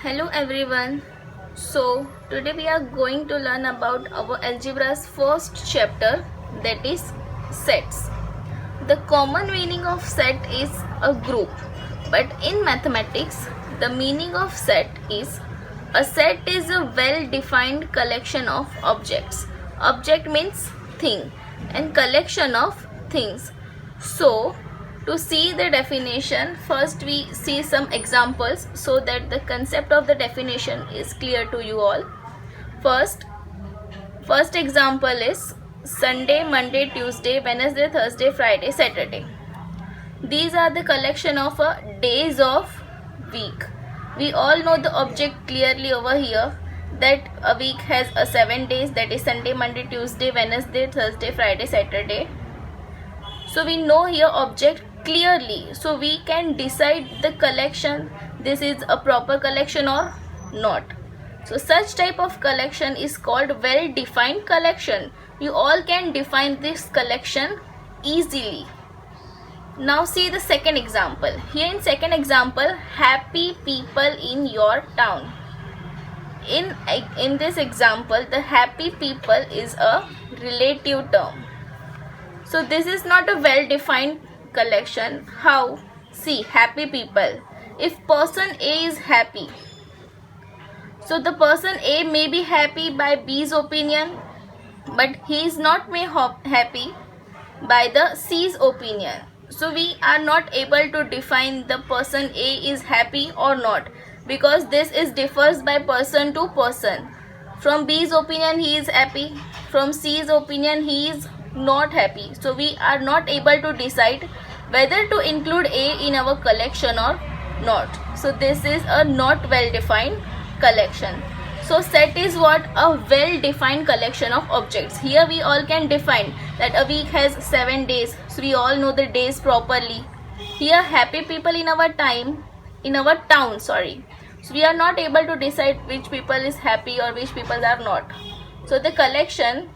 Hello everyone. So today we are going to learn about our algebra's first chapter, that is sets. The common meaning of set is a group, but in mathematics the meaning of set is a set is a well defined collection of objects. Object means thing and collection of things. So to see the definition, first we see some examples so that the concept of the definition is clear to you all. First example is Sunday, Monday, Tuesday, Wednesday, Thursday, Friday, Saturday. These are the collection of days of week. We all know the object clearly over here, that a week has 7 days, that is Sunday, Monday, Tuesday, Wednesday, Thursday, Friday, Saturday. So we know here object clearly, so we can decide the collection, this is a proper collection or not. So such type of collection is called well defined collection. You all can define this collection easily. Now see the second example. Here in second example, happy people in your town. In this example, the happy people is a relative term. So this is not a well defined collection. How? See, happy people. If person A is happy, so the person A may be happy by B's opinion, but he is not happy by the C's opinion. So we are not able to define the person A is happy or not, because this is differs by person to person. From B's opinion he is happy, from C's opinion he is not happy. So we are not able to decide whether to include A in our collection or not. So this is a not well defined collection. So set is what? A well defined collection of objects. Here we all can define that a week has 7 days, so we all know the days properly. Here happy people in our town, so we are not able to decide which people is happy or which people are not. So the collection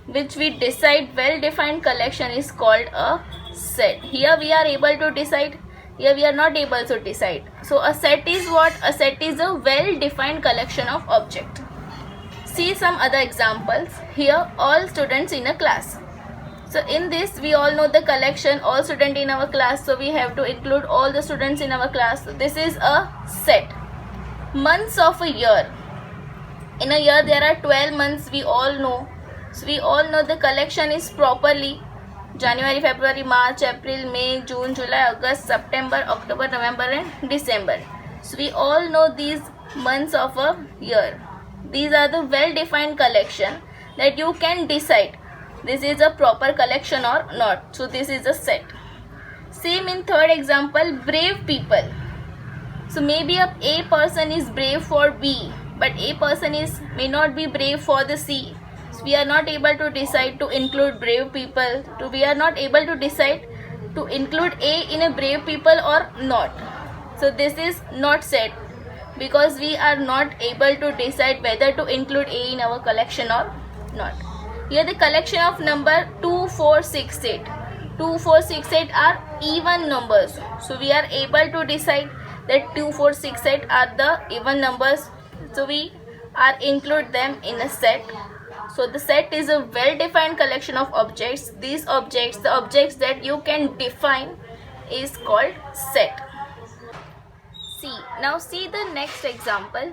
which we decide well defined collection is called a set. Here we are able to decide, here we are not able to decide. So a set is what? A set is a well defined collection of object. See some other examples. Here all students in a class. So in this we all know the collection all students in our class, so we have to include all the students in our class. So this is a set. Months of a year. In a year there are 12 months, we all know. So we all know the collection is properly January, February, March, April, May, June, July, August, September, October, November and December. So we all know these months of a year. These are the well defined collection that you can decide this is a proper collection or not. So this is a set. Same in third example, brave people. So maybe a person is brave for B, but a person may not be brave for the C. So we are not able to decide to include brave people. We are not able to decide to include A in a brave people or not. So this is not set, because we are not able to decide whether to include A in our collection or not. Here the collection of number 2, 4, 6, 8. 2, 4, 6, 8 are even numbers. So we are able to decide that 2, 4, 6, 8 are the even numbers. So we are include them in a set. So the set is a well defined collection of objects. These objects, the objects that you can define, is called set. Now see the next example.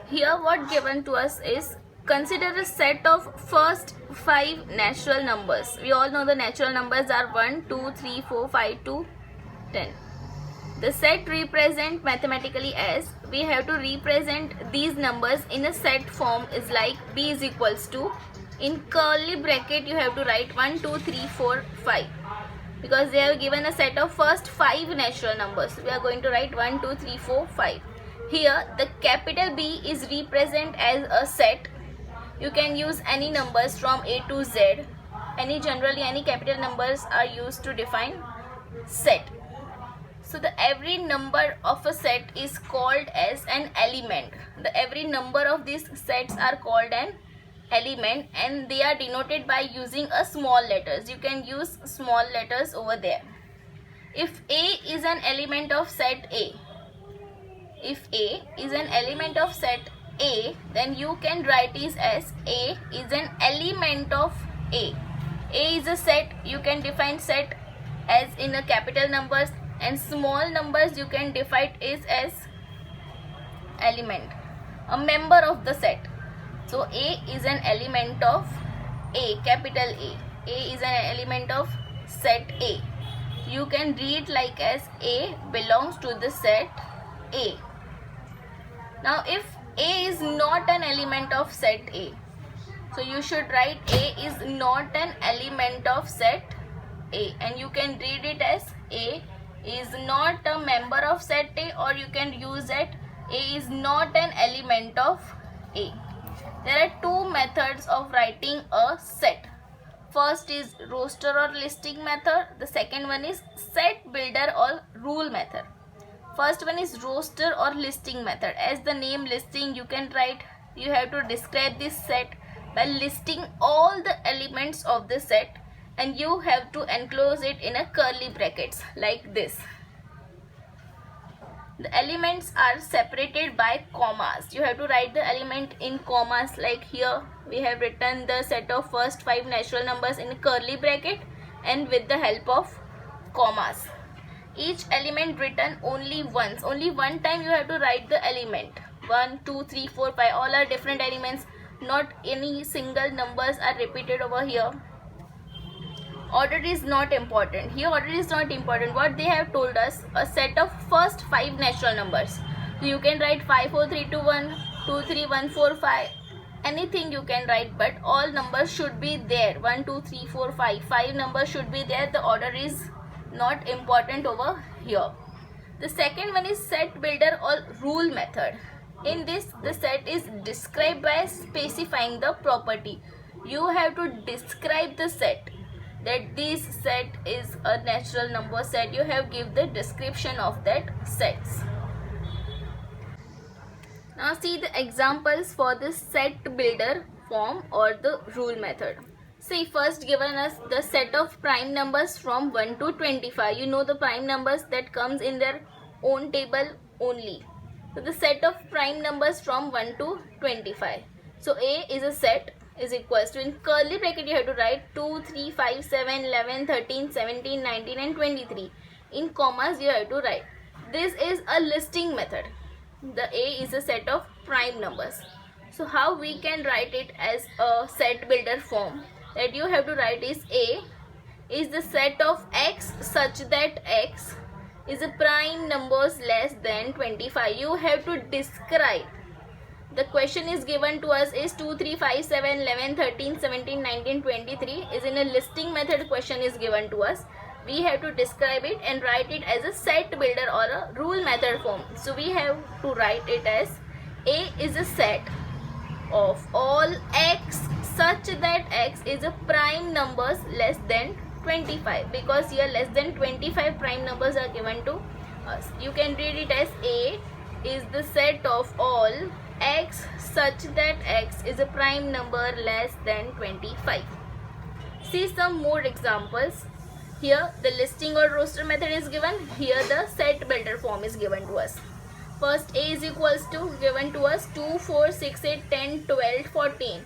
Here what given to us is, consider a set of first 5 natural numbers. We all know the natural numbers are 1, 2, 3, 4, 5 to 10. The set represent mathematically as, we have to represent these numbers in a set form is like B is equals to, in curly bracket you have to write 1, 2, 3, 4, 5. Because they have given a set of first 5 natural numbers. We are going to write 1, 2, 3, 4, 5. Here the capital B is represent as a set. You can use any numbers from A to Z. Generally any capital numbers are used to define set. So the every number of a set is called as an element. The every number of these sets are called an element, and they are denoted by using a small letters. You can use small letters over there. If A is an element of set A, if A is an element of set A, then you can write it as A is an element of A. A is a set. You can define set as in a capital numbers, and small numbers you can define it as element, a member of the set. So A is an element of A, capital A. A is an element of set A. You can read like as A belongs to the set A. Now if A is not an element of set A, so you should write A is not an element of set A, and you can read it as A is not a member of set A, or you can use it A is not an element of A. There are two methods of writing a set. First is roster or listing method. The second one is set builder or rule method. First one is roster or listing method. As the name listing, you can write, you have to describe this set by listing all the elements of the set, and you have to enclose it in a curly brackets like this. The elements are separated by commas. You have to write the element in commas, like here we have written the set of first 5 natural numbers in a curly bracket and with the help of commas. Each element written only once, only one time you have to write the element. 1, 2, 3, 4, 5, all are different elements, not any single numbers are repeated over here. Order is not important. Here order is not important. What they have told us, a set of first 5 natural numbers. So you can write 5, 4, 3, 2, 1, 2, 3, 1, 4, 5. Anything you can write, but all numbers should be there. 1, 2, 3, 4, 5. 5 numbers should be there. The order is not important over here. The second one is set builder or rule method. In this, the set is described by specifying the property. You have to describe the set, that this set is a natural number set. You have give the description of that sets. Now see the examples for the set builder form or the rule method. See, first given us the set of prime numbers from 1 to 25. You know the prime numbers that comes in their own table only. So the set of prime numbers from 1 to 25. So A is a set is equals to, in curly bracket you have to write 2, 3, 5, 7, 11, 13, 17, 19 and 23. In commas you have to write. This is a listing method. The A is a set of prime numbers. So how we can write it as a set builder form? That you have to write is A is the set of X such that X is a prime numbers less than 25. You have to describe. The question is given to us is 2, 3, 5, 7, 11, 13, 17, 19, 23 is in a listing method. Question is given to us. We have to describe it and write it as a set builder or a rule method form. So we have to write it as A is a set of all X such that X is a prime numbers less than 25, because here less than 25 prime numbers are given to us. You can read it as A is the set of all X such that X is a prime number less than 25. See some more examples. Here the listing or roster method is given. Here the set builder form is given to us. First A is equals to given to us 2, 4, 6, 8, 10, 12, 14.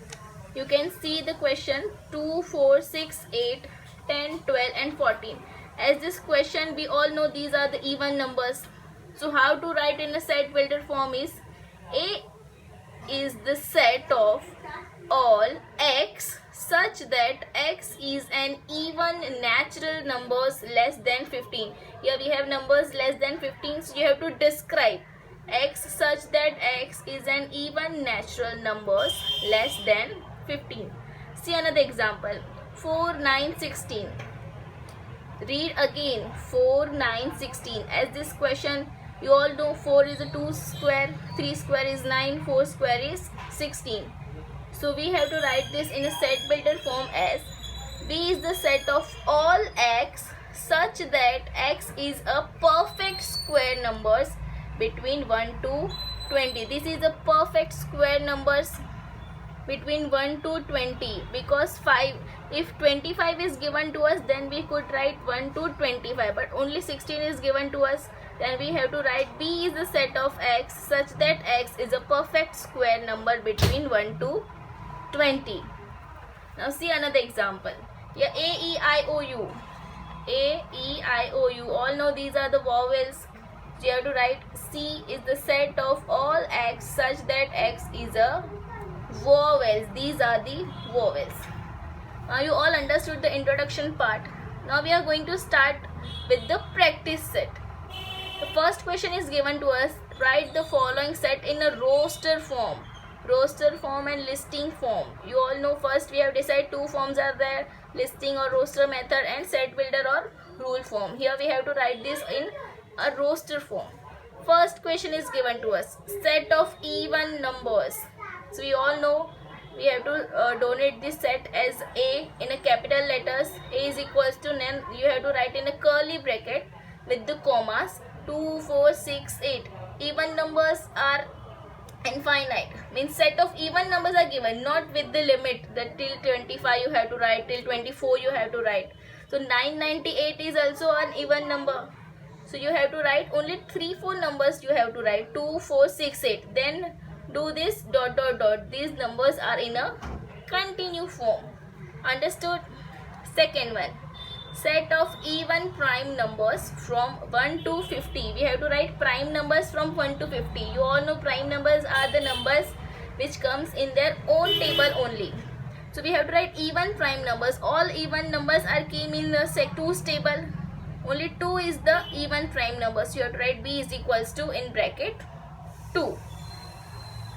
You can see the question 2, 4, 6, 8, 10, 12 and 14. As this question we all know these are the even numbers. So how to write in a set builder form is A is the set of all X such that X is an even natural numbers less than 15. Here we have numbers less than 15, so you have to describe X such that X is an even natural numbers less than 15. See another example. 4, 9, 16. Read again 4, 9, 16. As this question you all know 4 is a 2 square, 3 square is 9, 4 square is 16. So we have to write this in a set builder form as B is the set of all X such that X is a perfect square numbers between 1 to 20. This is a perfect square numbers between 1 to 20, because If 25 is given to us, then we could write 1 to 25, but only 16 is given to us, then we have to write B is a set of x such that x is a perfect square number between 1 to 20. Now see another example. Here A, E, I, O, U. A, E, I, O, U. All know these are the vowels. So you have to write C is the set of all x such that x is a vowels. These are the vowels. Now you all understood the introduction part. Now we are going to start with the practice set. The first question is given to us. Write the following set in a roster form. Roster form and listing form. You all know first we have decided two forms are there. Listing or roster method and set builder or rule form. Here we have to write this in a roster form. First question is given to us. Set of even numbers. So we all know we have to donate this set as A in a capital letters. A is equals to, then you have to write in a curly bracket with the commas. 2, 4, 6, 8. Even numbers are infinite. Means set of even numbers are given, not with the limit that till 25 you have to write, till 24 you have to write. So 998 is also an even number. So you have to write only 3-4 numbers you have to write. 2, 4, 6, 8. Then do this ... These numbers are in a continue form. Understood? Second one. Set of even prime numbers from 1 to 50. We have to write prime numbers from 1 to 50. You all know prime numbers are the numbers which comes in their own table only. So we have to write even prime numbers. All even numbers are came in the 2's table. Only 2 is the even prime number. So you have to write B is equals to in bracket 2.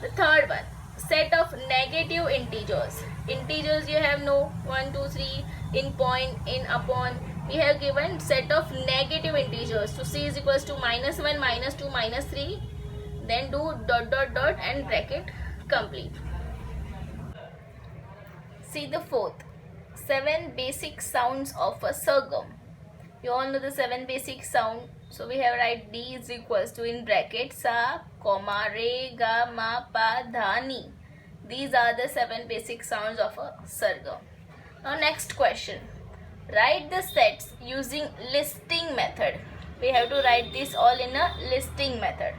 The third one. Set of negative integers. Integers you have no 1, 2, 3 in point, in upon. We have given set of negative integers. So C is equals to -1, -2, -3. Then do ... and bracket complete. See the fourth. 7 basic sounds of a sorghum. You all know the 7 basic sound. So we have write D is equals to in bracket sa, comma, re, ga, ma, pa, dha, ni. These are the 7 basic sounds of a sorghum. Now next question. Write the sets using listing method. We have to write this all in a listing method.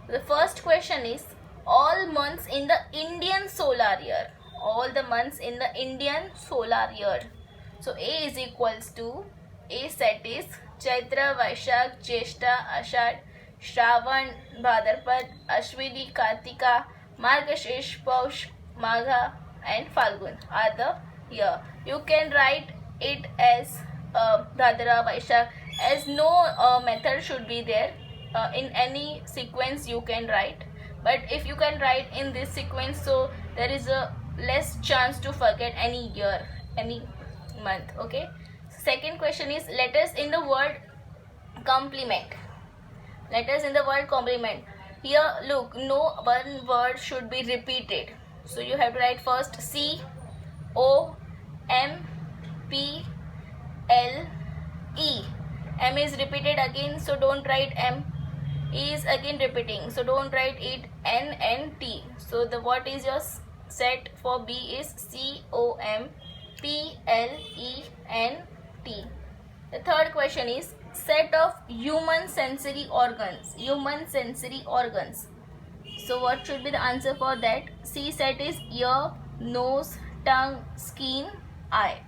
The first question is all months in the Indian solar year. All the months in the Indian solar year. So A is equals to, A set is Chaitra, Vaishak, Jyeshta, Ashad, Shravan, Bhadrapad, Ashwini, Kartika, Margashish, Paush, Magha and Falgun are the year. You can write it as Bhadra, Vaishak, as no method should be there. In any sequence you can write, but if you can write in this sequence, so there is a less chance to forget any year, any month. Okay. Second question is letters in the word complement. Letters in the word complement. Here look, no one word should be repeated. So you have to write first C, O, M, P, L, E. M is repeated again, so don't write M. E is again repeating, so don't write it. N and T. So the what is your set for B is C, O, M, P, L, E, N, T. The third question is set of human sensory organs. Human sensory organs. So what should be the answer for that? C set is ear, nose, tongue, skin, eye.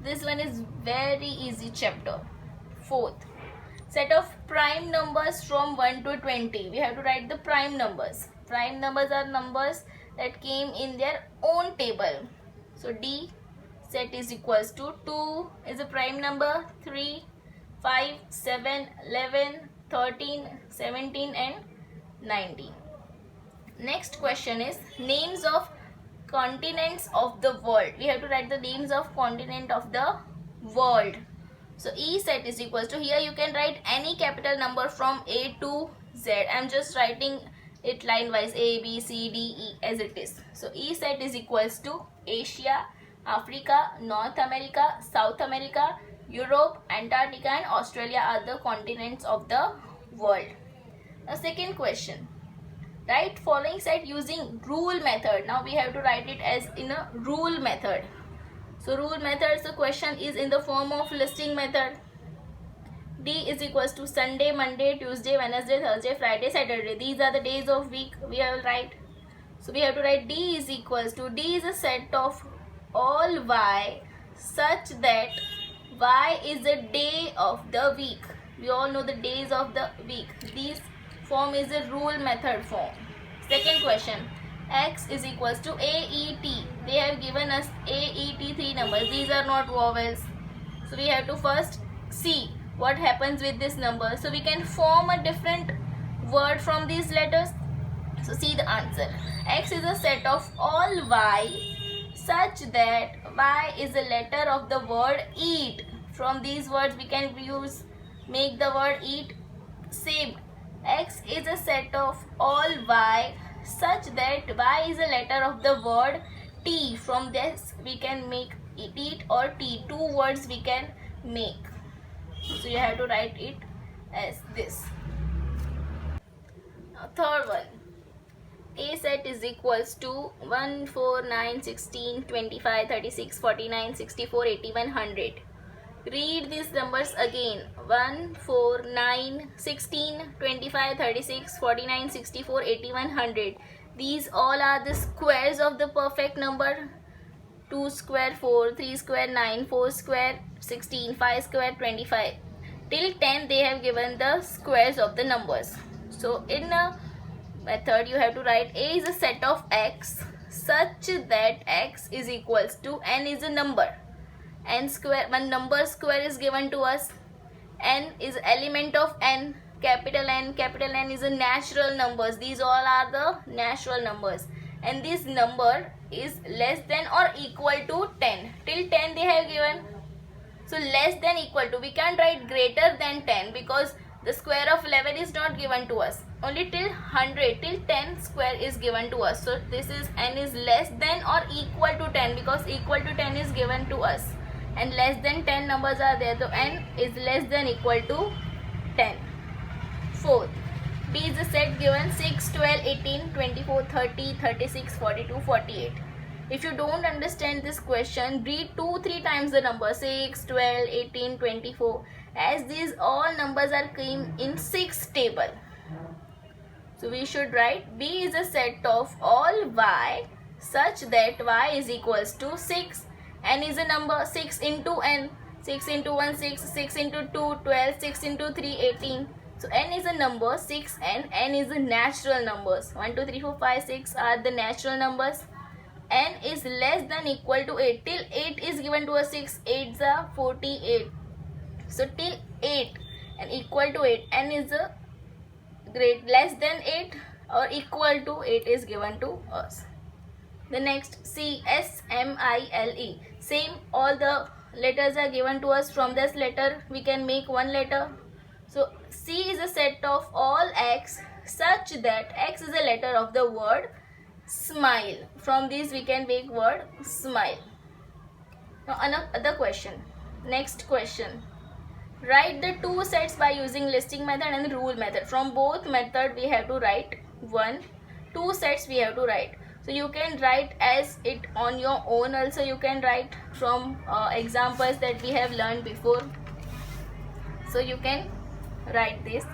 This one is very easy chapter. Fourth, set of prime numbers from 1 to 20. We have to write the prime numbers. Prime numbers are numbers that came in their own table. So D set is equals to 2 is a prime number, 3, 5, 7, 11, 13, 17 and 19. Next question is names of continents of the world. We have to write the names of continent of the world. So E set is equals to, here you can write any capital number from A to Z. I am just writing it line wise, A, B, C, D, E as it is. So E set is equals to Asia, Africa, North America, South America, Europe, Antarctica and Australia are the continents of the world. Now second question. Write following set using rule method. Now we have to write it as in a rule method. So rule method, the question is in the form of listing method. D is equals to Sunday, Monday, Tuesday, Wednesday, Thursday, Friday, Saturday. These are the days of week we have to write. So we have to write D is equals to, D is a set of all Y such that Y is a day of the week. We all know the days of the week. This form is a rule method form. Second question, X is equals to AET. They have given us AET 3 numbers. These are not vowels. So we have to first see what happens with this number. So we can form a different word from these letters. So see the answer. X is a set of all Y such that Y is a letter of the word eat. From these words we can make the word eat saved. X is a set of all Y such that Y is a letter of the word tea. From this we can make eat or tea. Two words we can make. So you have to write it as this. Now third one. A set is equals to 1, 4, 9, 16, 25, 36, 49, 64, 80, 100. Read these numbers again. 1, 4, 9, 16, 25, 36, 49, 64, 80, 100. These all are the squares of the perfect number. 2 square 4, 3 square 9, 4 square 16, 5 square 25. Till 10 they have given the squares of the numbers. So in a method you have to write A is a set of X such that X is equals to N is a number. N square, one number square is given to us. N is element of N. Capital N is a natural numbers. These all are the natural numbers. And this number is less than or equal to 10. Till 10 they have given. So less than equal to, we can't write greater than 10 because the square of 11 is not given to us. Only till 100, till 10 square is given to us. So this is N is less than or equal to 10 because equal to 10 is given to us. And less than 10 numbers are there. So N is less than equal to 10. Fourth, B is a set given 6, 12, 18, 24, 30, 36, 42, 48. If you don't understand this question, read 2-3 times the number 6, 12, 18, 24, as these all numbers are came in 6 table. So we should write B is a set of all Y such that Y is equals to 6. N is a number, 6 into N, 6 into 1, 6, 6 into 2, 12, 6 into 3, 18. So N is a number, 6 and N is the natural numbers. 1, 2, 3, 4, 5, 6 are the natural numbers. N is less than equal to 8. Till 8 is given to us 6. 8 is 48. So till 8 and equal to 8. N is a less than 8 or equal to 8 is given to us. The next C, S, M, I, L, E. Same, all the letters are given to us. From this letter we can make one letter. So C is a set of all X such that X is a letter of the word smile. From these we can make word smile. Now another question. Next question. Write the two sets by using listing method and rule method. From both method we have to write 2 sets we have to write. So you can write as it on your own. Also you can write from examples that we have learned before. So you can write this,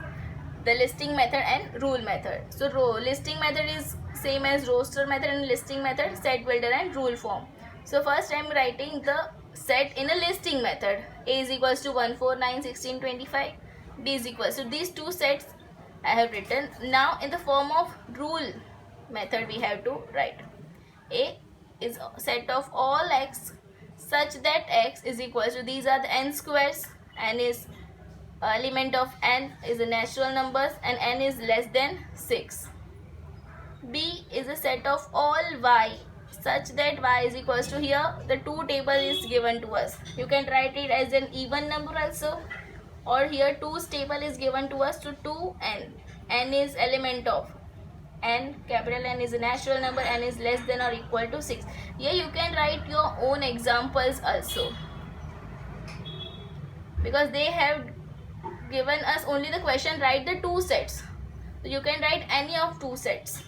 the listing method and rule method. So listing method is same as roster method and listing method, set builder and rule form. So first I am writing the set in a listing method. A is equals to 1, 4, 9, 16, 25. D is equals to these 2 sets I have written. Now in the form of rule method we have to write. A is a set of all X such that X is equals to, these are the N squares. N is element of N is a natural numbers and N is less than 6. B is a set of all Y such that Y is equals to, here the 2 table is given to us. You can write it as an even number also, or here 2's table is given to us to 2N. N is element of N, capital N is a natural number, N is less than or equal to 6. Here you can write your own examples also, because they have given us only the question, write the 2 sets. So you can write any of 2 sets.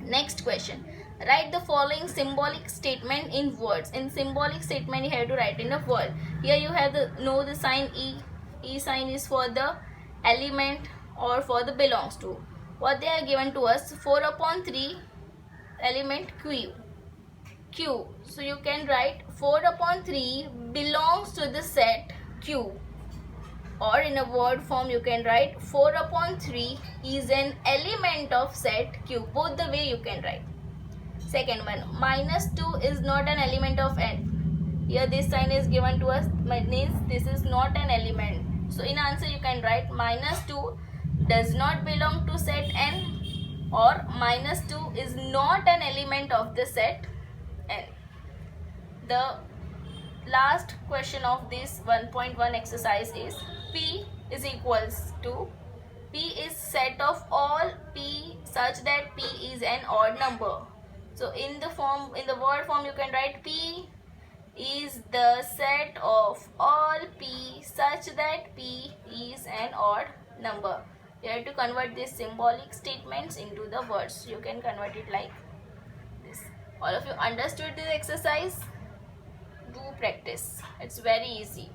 Next question. Write the following symbolic statement in words. In symbolic statement you have to write in a word. Here you have the sign E. E sign is for the element or for the belongs to. What they are given to us, 4 upon 3 element Q. So you can write 4 upon 3 belongs to the set Q. Or in a word form you can write 4 upon 3 is an element of set Q. Both the way you can write. Second one, -2 is not an element of n. Here this sign is given to us, means this is not an element. So in answer you can write -2 does not belong to set n, or -2 is not an element of the set n. The last question of this 1.1 exercise is P is equals to, P is set of all P such that P is an odd number. So in the word form you can write P is the set of all P such that P is an odd number. You have to convert these symbolic statements into the words. You can convert it like this. All of you understood this exercise? Do practice. It's very easy.